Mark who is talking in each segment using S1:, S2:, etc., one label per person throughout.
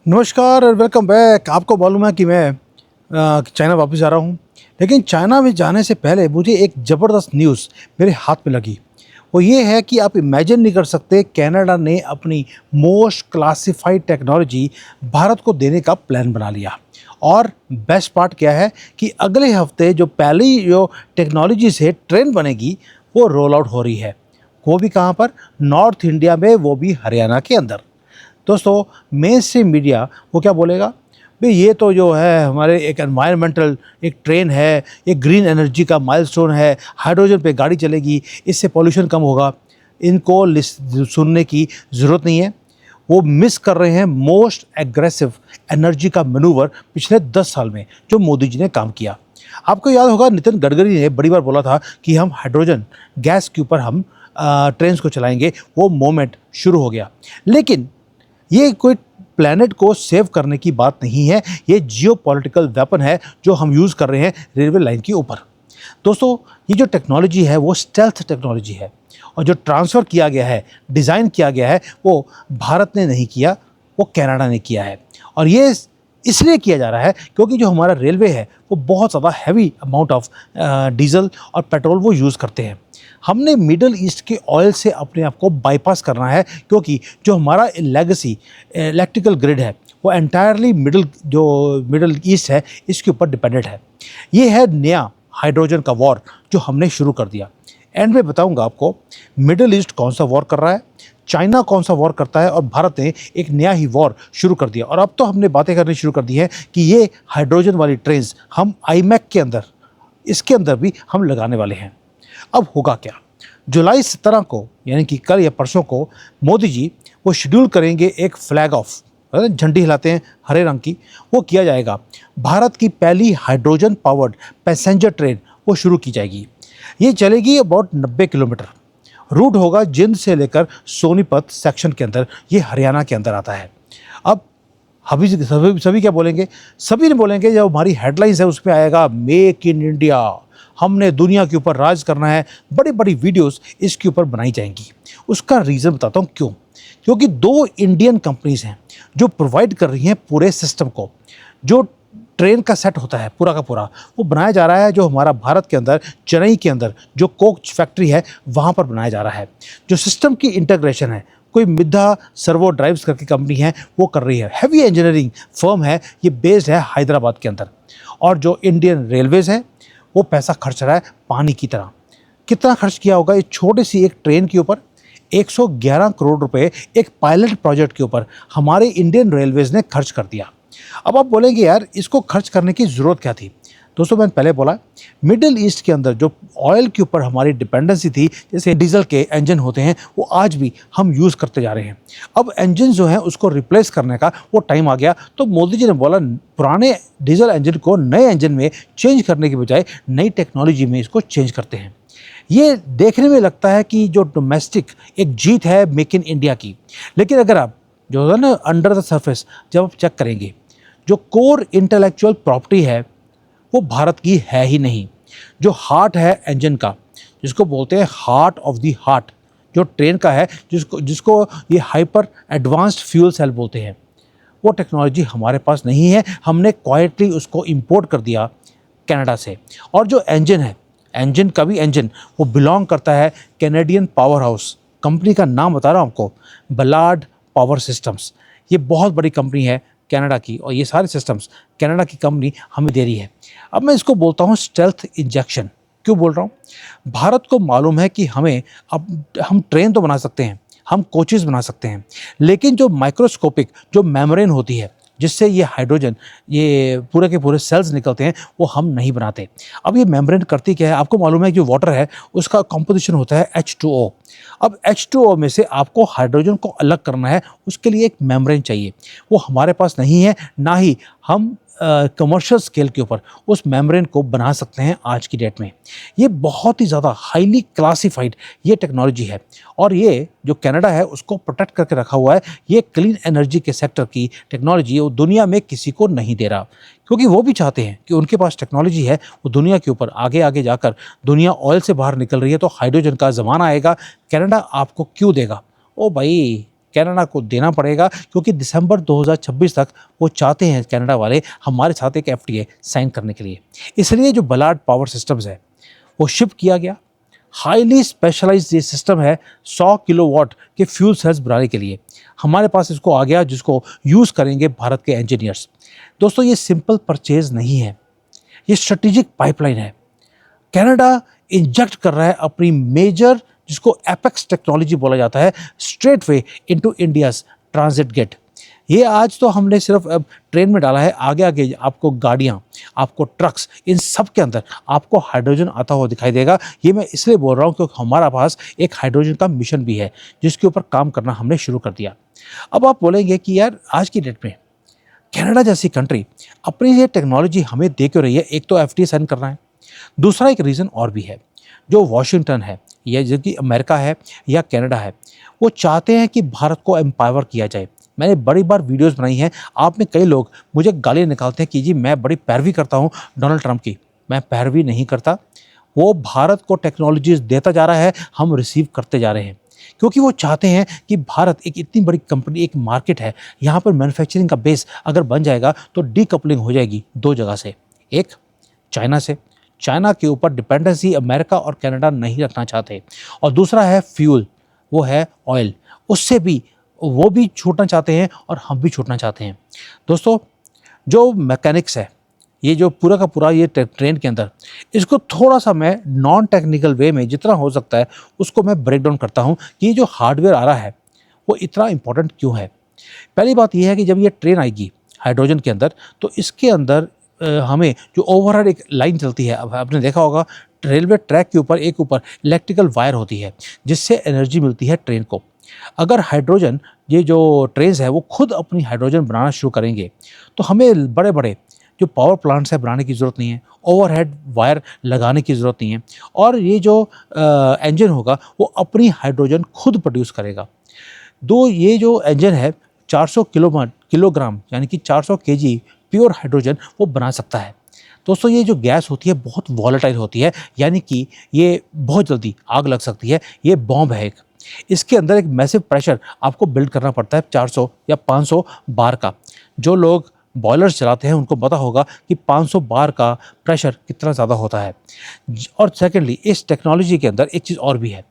S1: नमस्कार और welcome back. आपको मालूम है कि मैं चाइना वापस जा रहा हूँ, लेकिन चाइना में जाने से पहले मुझे एक ज़बरदस्त न्यूज़ मेरे हाथ में लगी। वो ये है कि आप इमेजिन नहीं कर सकते, कनाडा ने अपनी मोस्ट क्लासिफाइड टेक्नोलॉजी भारत को देने का प्लान बना लिया। और बेस्ट पार्ट क्या है कि अगले हफ्ते जो पहली जो टेक्नोलॉजी से ट्रेन बनेगी वो रोल आउट हो रही है। वो भी कहाँ पर? नॉर्थ इंडिया में, वो भी हरियाणा के अंदर। दोस्तों, मेन स्ट्रीम मीडिया वो क्या बोलेगा? भाई ये तो जो है हमारे एक एनवायरमेंटल एक ट्रेन है, एक ग्रीन एनर्जी का माइलस्टोन है, हाइड्रोजन पे गाड़ी चलेगी, इससे पॉल्यूशन कम होगा। इनको सुनने की ज़रूरत नहीं है। वो मिस कर रहे हैं मोस्ट एग्रेसिव एनर्जी का मैनूवर पिछले 10 साल में जो मोदी जी ने काम किया। आपको याद होगा, नितिन गडकरी ने बड़ी बार बोला था कि हम हाइड्रोजन गैस के ऊपर हम ट्रेन्स को चलाएंगे। वो मोमेंट शुरू हो गया, लेकिन ये कोई प्लैनेट को सेव करने की बात नहीं है। ये जियोपॉलिटिकल वेपन है जो हम यूज़ कर रहे हैं रेलवे लाइन के ऊपर। दोस्तों, ये जो टेक्नोलॉजी है वो स्टेल्थ टेक्नोलॉजी है, और जो ट्रांसफ़र किया गया है, डिज़ाइन किया गया है, वो भारत ने नहीं किया, वो कनाडा ने किया है। और ये इसलिए किया जा रहा है क्योंकि जो हमारा रेलवे है वो बहुत ज़्यादा हैवी अमाउंट ऑफ डीजल और पेट्रोल वो यूज़ करते हैं। हमने मिडल ईस्ट के ऑयल से अपने आप को बाईपास करना है, क्योंकि जो हमारा लेगेसी इलेक्ट्रिकल ग्रिड है वो एंटायरली मिडल ईस्ट है, इसके ऊपर डिपेंडेंट है। ये है नया हाइड्रोजन का वॉर जो हमने शुरू कर दिया। एंड में बताऊंगा आपको मिडल ईस्ट कौन सा वॉर कर रहा है, चाइना कौन सा वॉर करता है, और भारत ने एक नया ही वॉर शुरू कर दिया। और अब तो हमने बातें करनी शुरू कर दी हैं कि ये हाइड्रोजन वाली ट्रेन्स हम आईमैक के अंदर, इसके अंदर भी हम लगाने वाले हैं। अब होगा क्या? जुलाई 17 को, यानी कि कल या परसों को, मोदी जी वो शेड्यूल करेंगे एक फ्लैग ऑफ, झंडी हिलाते हैं हरे रंग की, वो किया जाएगा। भारत की पहली हाइड्रोजन पावर्ड पैसेंजर ट्रेन वो शुरू की जाएगी। ये चलेगी अबाउट 90 किलोमीटर। रूट होगा जिंद से लेकर सोनीपत सेक्शन के अंदर, ये हरियाणा के अंदर आता है। अब सभी क्या बोलेंगे? सभी ने बोलेंगे, जब हमारी हेडलाइंस है उसमें आएगा मेक इन इंडिया, हमने दुनिया के ऊपर राज करना है, बड़ी बड़ी वीडियोस इसके ऊपर बनाई जाएंगी। उसका रीज़न बताता हूँ क्यों। क्योंकि 2 इंडियन कंपनीज हैं जो प्रोवाइड कर रही हैं पूरे सिस्टम को। जो ट्रेन का सेट होता है पूरा का पूरा वो बनाया जा रहा है, जो हमारा भारत के अंदर चेन्नई के अंदर जो कोच फैक्ट्री है वहाँ पर बनाया जा रहा है। जो सिस्टम की इंटीग्रेशन है, कोई मिद्धा सर्वो ड्राइव्स करके कंपनी है वो कर रही है। हैवी इंजीनियरिंग फर्म है, ये बेस्ड है हैदराबाद के अंदर। और जो इंडियन रेलवेज़ है वो पैसा खर्च रहा है पानी की तरह। कितना खर्च किया होगा इस छोटी सी एक ट्रेन के ऊपर? 111 करोड़ रुपए एक पायलट प्रोजेक्ट के ऊपर हमारे इंडियन रेलवेज़ ने खर्च कर दिया। अब आप बोलेंगे यार इसको खर्च करने की ज़रूरत क्या थी? दोस्तों, मैंने पहले बोला, मिडिल ईस्ट के अंदर जो ऑयल के ऊपर हमारी डिपेंडेंसी थी, जैसे डीजल के इंजन होते हैं वो आज भी हम यूज़ करते जा रहे हैं। अब इंजन जो है उसको रिप्लेस करने का वो टाइम आ गया, तो मोदी जी ने बोला पुराने डीजल इंजन को नए इंजन में चेंज करने की बजाय नई टेक्नोलॉजी में इसको चेंज करते हैं। ये देखने में लगता है कि जो डोमेस्टिक एक जीत है मेक इन इंडिया की, लेकिन अगर आप जो है ना अंडर द सरफेस जब आप चेक करेंगे, जो कोर इंटेलेक्चुअल प्रॉपर्टी है वो भारत की है ही नहीं। जो हार्ट है इंजन का, जिसको बोलते हैं हार्ट ऑफ द हार्ट, जो ट्रेन का है, जिसको जिसको ये हाइपर एडवांस्ड फ्यूल सेल बोलते हैं, वो टेक्नोलॉजी हमारे पास नहीं है। हमने क्वाइटली उसको इंपोर्ट कर दिया कनाडा से। और जो इंजन है, इंजन का भी इंजन वो बिलोंग करता है कैनेडियन पावर हाउस, कंपनी का नाम बता रहा हूँ आपको, बलार्ड पावर सिस्टम्स। ये बहुत बड़ी कंपनी है कनाडा की, और ये सारे सिस्टम्स कनाडा की कंपनी हमें दे रही है। अब मैं इसको बोलता हूँ स्टेल्थ इंजेक्शन। क्यों बोल रहा हूँ? भारत को मालूम है कि अब हम ट्रेन तो बना सकते हैं, हम कोचेस बना सकते हैं, लेकिन जो माइक्रोस्कोपिक जो मेम्ब्रेन होती है जिससे ये हाइड्रोजन, ये पूरे के पूरे सेल्स निकलते हैं, वो हम नहीं बनाते। अब ये मेम्ब्रेन करती क्या है? आपको मालूम है कि वाटर है उसका कॉम्पोजिशन होता है H2O। अब H2O में से आपको हाइड्रोजन को अलग करना है, उसके लिए एक मेम्ब्रेन चाहिए। वो हमारे पास नहीं है, ना ही हम कमर्शियल स्केल के ऊपर उस मेम्ब्रेन को बना सकते हैं आज की डेट में। ये बहुत ही ज़्यादा हाईली क्लासिफाइड ये टेक्नोलॉजी है, और ये जो कनाडा है उसको प्रोटेक्ट करके रखा हुआ है। ये क्लीन एनर्जी के सेक्टर की टेक्नोलॉजी वो दुनिया में किसी को नहीं दे रहा, क्योंकि वो भी चाहते हैं कि उनके पास टेक्नोलॉजी है, वो दुनिया के ऊपर आगे आगे जाकर, दुनिया ऑयल से बाहर निकल रही है तो हाइड्रोजन का ज़माना आएगा, कनाडा आपको क्यों देगा? ओ भाई, कनाडा को देना पड़ेगा, क्योंकि दिसंबर 2026 तक वो चाहते हैं कनाडा वाले हमारे साथ एक एफटीए साइन करने के लिए। इसलिए जो बलार्ड पावर सिस्टम्स है वो शिप किया गया। हाईली स्पेशलाइज्ड ये सिस्टम है 100 किलोवाट के फ्यूल सेल्स बनाने के लिए। हमारे पास इसको आ गया, जिसको यूज़ करेंगे भारत के इंजीनियर्स। दोस्तों, ये सिंपल परचेज नहीं है, ये स्ट्रेटेजिक पाइपलाइन है। कनाडा इंजेक्ट कर रहा है अपनी मेजर, जिसको एपेक्स टेक्नोलॉजी बोला जाता है, straight way into India's transit gate. ये आज तो हमने सिर्फ अब ट्रेन में डाला है, आगे आगे आपको गाड़ियाँ, आपको ट्रक्स, इन सब के अंदर आपको हाइड्रोजन आता हुआ दिखाई देगा। ये मैं इसलिए बोल रहा हूँ क्योंकि हमारा पास एक हाइड्रोजन का मिशन भी है, जिसके ऊपर काम करना हमने शुरू कर दिया। अब आप बोलेंगे कि यार आज की डेट में कनाडा जैसी कंट्री अपनी ये टेक्नोलॉजी हमें दे क्यों रही है? एक तो एफटीए साइन करना है, दूसरा एक रीज़न और भी है। जो वॉशिंगटन है या जो कि अमेरिका है या कनाडा है, वो चाहते हैं कि भारत को एम्पावर किया जाए। मैंने बड़ी बार वीडियोस बनाई हैं, आप में कई लोग मुझे गालियाँ निकालते हैं कि जी मैं बड़ी पैरवी करता हूँ डोनाल्ड ट्रंप की। मैं पैरवी नहीं करता, वो भारत को टेक्नोलॉजीज देता जा रहा है, हम रिसीव करते जा रहे हैं, क्योंकि वो चाहते हैं कि भारत एक इतनी बड़ी कंपनी, एक मार्केट है, यहाँ पर मैन्युफैक्चरिंग का बेस अगर बन जाएगा तो डीकपलिंग हो जाएगी दो जगह से। एक चाइना से, चाइना के ऊपर डिपेंडेंसी अमेरिका और कनाडा नहीं रखना चाहते, और दूसरा है फ्यूल, वो है ऑयल, उससे भी वो भी छूटना चाहते हैं और हम भी छूटना चाहते हैं। दोस्तों, जो मैकेनिक्स है, ये जो पूरा का पूरा ये ट्रेन के अंदर, इसको थोड़ा सा मैं नॉन टेक्निकल वे में जितना हो सकता है उसको मैं ब्रेक डाउन करता हूँ कि ये जो हार्डवेयर आ रहा है वो इतना इंपॉर्टेंट क्यों है। पहली बात ये है कि जब ये ट्रेन आएगी हाइड्रोजन के अंदर, तो इसके अंदर हमें जो ओवरहेड एक लाइन चलती है, अब आपने देखा होगा रेलवे ट्रैक के ऊपर एक ऊपर इलेक्ट्रिकल वायर होती है, जिससे एनर्जी मिलती है ट्रेन को। अगर हाइड्रोजन, ये जो ट्रेन्स है वो खुद अपनी हाइड्रोजन बनाना शुरू करेंगे, तो हमें बड़े बड़े जो पावर प्लांट्स है बनाने की ज़रूरत नहीं है, ओवरहेड वायर लगाने की ज़रूरत नहीं है, और ये जो इंजन होगा वो अपनी हाइड्रोजन खुद प्रोड्यूस करेगा। ये जो इंजन है 400 किलोग्राम यानी कि 400 केजी प्योर हाइड्रोजन वो बना सकता है। दोस्तों, ये जो गैस होती है बहुत वॉलेटाइल होती है, यानी कि ये बहुत जल्दी आग लग सकती है। ये बॉम्ब है एक, इसके अंदर एक मैसिव प्रेशर आपको बिल्ड करना पड़ता है 400 या 500 बार का। जो लोग बॉयलर्स चलाते हैं उनको पता होगा कि 500 बार का प्रेशर कितना ज़्यादा होता है। और सेकेंडली, इस टेक्नोलॉजी के अंदर एक चीज़ और भी है।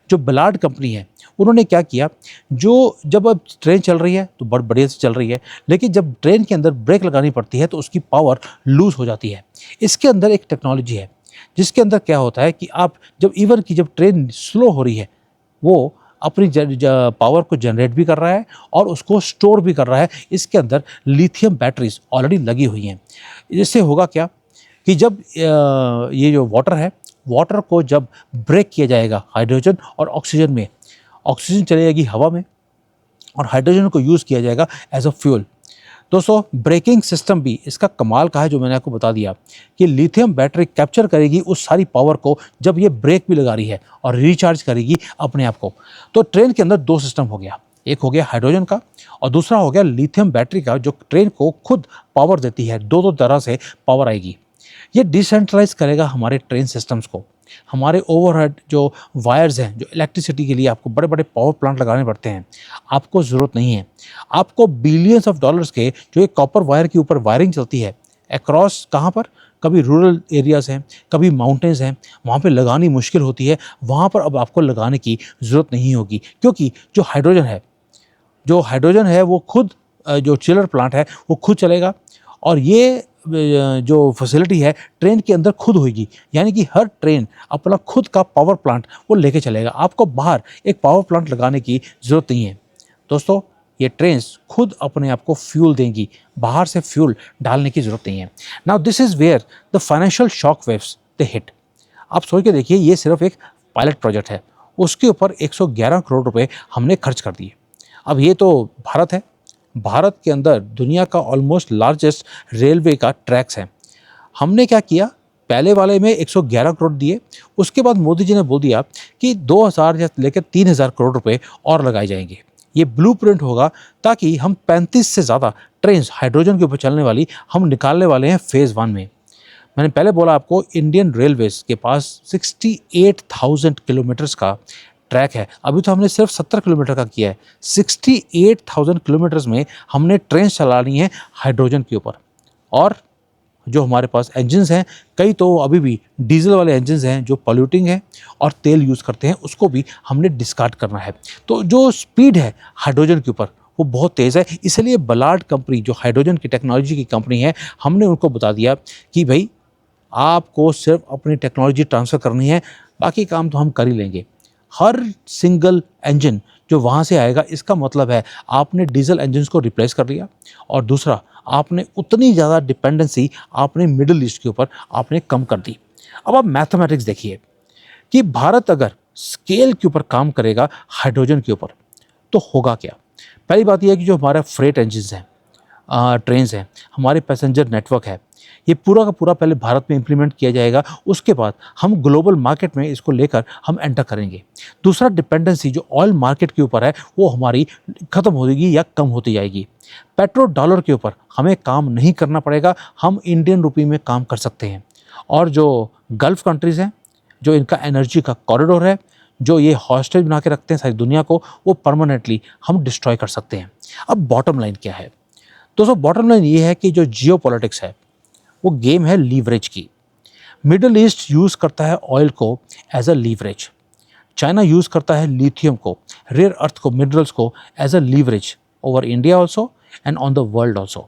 S1: जो बलार्ड कंपनी है, उन्होंने क्या किया, जो जब अब ट्रेन चल रही है तो बड़ बढ़िया से चल रही है, लेकिन जब ट्रेन के अंदर ब्रेक लगानी पड़ती है तो उसकी पावर लूज़ हो जाती है। इसके अंदर एक टेक्नोलॉजी है जिसके अंदर क्या होता है कि आप जब ट्रेन स्लो हो रही है, वो अपनी पावर को जनरेट भी कर रहा है और उसको स्टोर भी कर रहा है। इसके अंदर लिथियम बैटरीज ऑलरेडी लगी हुई हैं। इससे होगा क्या कि जब ये जो वाटर को जब ब्रेक किया जाएगा हाइड्रोजन और ऑक्सीजन में, ऑक्सीजन चली जाएगी हवा में और हाइड्रोजन को यूज़ किया जाएगा एज अ फ्यूल। दोस्तों, ब्रेकिंग सिस्टम भी इसका कमाल का है, जो मैंने आपको बता दिया कि लिथियम बैटरी कैप्चर करेगी उस सारी पावर को जब ये ब्रेक भी लगा रही है और रिचार्ज करेगी अपने आप को। तो ट्रेन के अंदर दो सिस्टम हो गया, एक हो गया हाइड्रोजन का और दूसरा हो गया लिथियम बैटरी का, जो ट्रेन को खुद पावर देती है। दो तरह से पावर आएगी। ये डिसेंट्रलाइज करेगा हमारे ट्रेन सिस्टम्स को। हमारे ओवरहेड जो वायर्स हैं, जो इलेक्ट्रिसिटी के लिए आपको बड़े बड़े पावर प्लांट लगाने पड़ते हैं, आपको ज़रूरत नहीं है। आपको बिलियंस ऑफ डॉलर्स के जो एक कॉपर वायर के ऊपर वायरिंग चलती है अक्रॉस, कहाँ पर, कभी रूरल एरियाज़ हैं, कभी माउंटेन्स हैं, वहाँ पे लगानी मुश्किल होती है। वहाँ पर अब आपको लगाने की ज़रूरत नहीं होगी, क्योंकि जो हाइड्रोजन है वो खुद, जो चिलर प्लांट है वो खुद चलेगा, और ये जो फैसिलिटी है ट्रेन के अंदर खुद होगी। यानी कि हर ट्रेन अपना खुद का पावर प्लांट वो लेके चलेगा। आपको बाहर एक पावर प्लांट लगाने की ज़रूरत नहीं है। दोस्तों, ये ट्रेन्स खुद अपने आप को फ्यूल देंगी, बाहर से फ्यूल डालने की ज़रूरत नहीं है। Now this is where the financial shock waves they hit. आप सोच के देखिए, ये सिर्फ एक पायलट प्रोजेक्ट है, उसके ऊपर 111 करोड़ रुपए हमने खर्च कर दिए। अब ये तो भारत है, भारत के अंदर दुनिया का ऑलमोस्ट लार्जेस्ट रेलवे का ट्रैक्स है। हमने क्या किया, पहले वाले में 111 करोड़ दिए, उसके बाद मोदी जी ने बोल दिया कि 2000 या लेकर 3000 करोड़ रुपए और लगाए जाएंगे। ये ब्लूप्रिंट होगा ताकि हम 35 से ज़्यादा ट्रेन हाइड्रोजन के ऊपर चलने वाली हम निकालने वाले हैं फेज़ 1 में। मैंने पहले बोला आपको, इंडियन रेलवेज़ के पास 68,000 किलोमीटर्स का ट्रैक है, अभी तो हमने सिर्फ 70 किलोमीटर का किया है। 68,000 किलोमीटर्स में हमने ट्रेन चलानी है हाइड्रोजन के ऊपर। और जो हमारे पास इंजन्स हैं, कई तो अभी भी डीजल वाले इंजन्स हैं जो पॉल्यूटिंग हैं और तेल यूज़ करते हैं, उसको भी हमने डिस्कार्ड करना है। तो जो स्पीड है हाइड्रोजन के ऊपर वो बहुत तेज़ है। इसलिए बलार्ड कंपनी जो हाइड्रोजन की टेक्नोलॉजी की कंपनी है, हमने उनको बता दिया कि भाई आपको सिर्फ अपनी टेक्नोलॉजी ट्रांसफ़र करनी है, बाकी काम तो हम कर ही लेंगे। हर सिंगल इंजन जो वहाँ से आएगा, इसका मतलब है आपने डीजल इंजन्स को रिप्लेस कर लिया, और दूसरा आपने उतनी ज़्यादा डिपेंडेंसी आपने मिडल ईस्ट के ऊपर आपने कम कर दी। अब आप मैथमेटिक्स देखिए कि भारत अगर स्केल के ऊपर काम करेगा हाइड्रोजन के ऊपर तो होगा क्या। पहली बात यह है कि जो हमारा फ्रेट इंजन्स हैं, ट्रेन्स हैं, हमारे पैसेंजर नेटवर्क है, ये पूरा का पूरा पहले भारत में इम्प्लीमेंट किया जाएगा। उसके बाद हम ग्लोबल मार्केट में इसको लेकर हम एंटर करेंगे। दूसरा, डिपेंडेंसी जो ऑयल मार्केट के ऊपर है वो हमारी ख़त्म होगी या कम होती जाएगी। पेट्रो डॉलर के ऊपर हमें काम नहीं करना पड़ेगा, हम इंडियन रुपी में काम कर सकते हैं। और जो गल्फ़ कंट्रीज़ हैं, जो इनका एनर्जी का कॉरिडोर है, जो ये हॉस्टेज बना के रखते हैं सारी दुनिया को, वो परमानेंटली हम डिस्ट्रॉय कर सकते हैं। अब बॉटम लाइन क्या है दोस्तों? बॉटम लाइन ये है कि जो जियो पॉलिटिक्स है वो गेम है लीवरेज की। मिडल ईस्ट यूज़ करता है ऑयल को as a leverage, China use करता है लिथियम को, रेयर अर्थ को, मिनरल्स को as a leverage over India also and on the world also.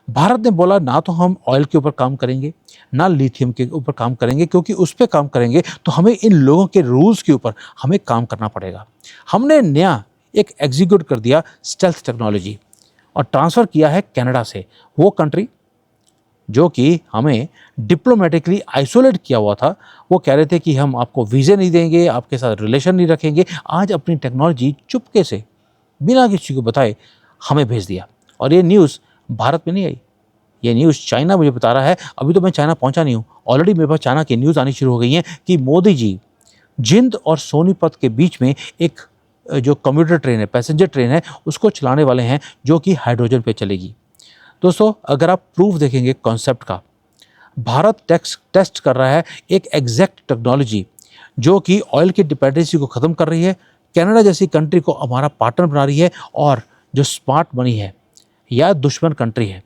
S1: Bharat ने बोला ना तो हम ऑयल के ऊपर काम करेंगे, ना लिथियम के ऊपर काम करेंगे, क्योंकि उस पर काम करेंगे तो हमें इन लोगों के रूल्स के ऊपर हमें काम करना पड़ेगा। हमने नया एक एग्जीक्यूट कर दिया स्टेल्थ टेक्नोलॉजी और ट्रांसफ़र किया है कनाडा से। वो कंट्री जो कि हमें डिप्लोमेटिकली आइसोलेट किया हुआ था, वो कह रहे थे कि हम आपको वीज़े नहीं देंगे, आपके साथ रिलेशन नहीं रखेंगे, आज अपनी टेक्नोलॉजी चुपके से बिना किसी को बताए हमें भेज दिया। और ये न्यूज़ भारत में नहीं आई, ये न्यूज़ चाइना मुझे बता रहा है। अभी तो मैं चाइना पहुंचा नहीं हूँ, ऑलरेडी मेरे पास चाइना की न्यूज़ आनी शुरू हो गई हैं कि मोदी जी जिंद और सोनीपत के बीच में एक जो कम्यूटर ट्रेन है, पैसेंजर ट्रेन है, उसको चलाने वाले हैं, जो कि हाइड्रोजन पे चलेगी। दोस्तों, अगर आप प्रूफ देखेंगे कॉन्सेप्ट का, भारत टेस्ट कर रहा है एक एग्जैक्ट टेक्नोलॉजी जो कि ऑयल की डिपेंडेंसी को ख़त्म कर रही है, कनाडा जैसी कंट्री को हमारा पार्टनर बना रही है, और जो स्मार्ट मनी है या दुश्मन कंट्री है,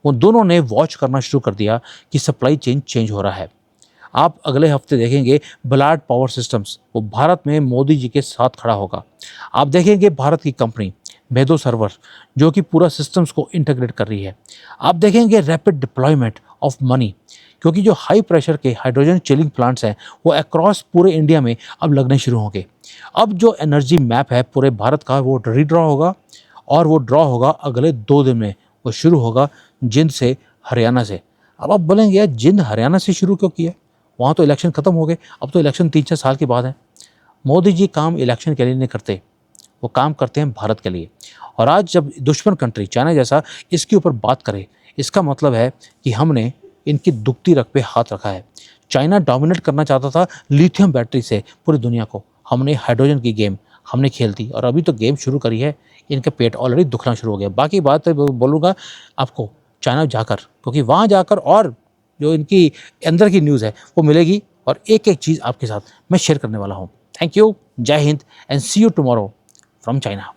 S1: वो दोनों ने वॉच करना शुरू कर दिया कि सप्लाई चेन चेंज हो रहा है। आप अगले हफ्ते देखेंगे बलार्ड पावर सिस्टम्स वो भारत में मोदी जी के साथ खड़ा होगा। आप देखेंगे भारत की कंपनी मेडो सर्वर जो कि पूरा सिस्टम्स को इंटीग्रेट कर रही है। आप देखेंगे रैपिड डिप्लॉयमेंट ऑफ मनी, क्योंकि जो हाई प्रेशर के हाइड्रोजन चिलिंग प्लांट्स हैं वो अक्रॉस पूरे इंडिया में अब लगने शुरू होंगे। अब जो एनर्जी मैप है पूरे भारत का वो रीड्रॉ होगा, और वो ड्रॉ होगा अगले 2 दिन में। वो शुरू होगा जिंद से, हरियाणा से। अब आप बोलेंगे यार जिंद हरियाणा से शुरू क्यों किया, वहाँ तो इलेक्शन ख़त्म हो गए, अब तो इलेक्शन 3-4 साल के बाद है। मोदी जी काम इलेक्शन के लिए नहीं करते, वो काम करते हैं भारत के लिए। और आज जब दुश्मन कंट्री चाइना जैसा इसके ऊपर बात करे, इसका मतलब है कि हमने इनकी दुखती रग पे हाथ रखा है। चाइना डोमिनेट करना चाहता था लिथियम बैटरी से पूरी दुनिया को, हमने हाइड्रोजन की गेम हमने खेल दी, और अभी तो गेम शुरू करी है, इनका पेट ऑलरेडी दुखना शुरू हो गया। बाकी बात बोलूँगा आपको चाइना जाकर, क्योंकि वहाँ जाकर और जो इनकी अंदर की न्यूज़ है वो मिलेगी, और एक एक चीज़ आपके साथ मैं शेयर करने वाला हूँ। थैंक यू, जय हिंद, and see you tomorrow from China.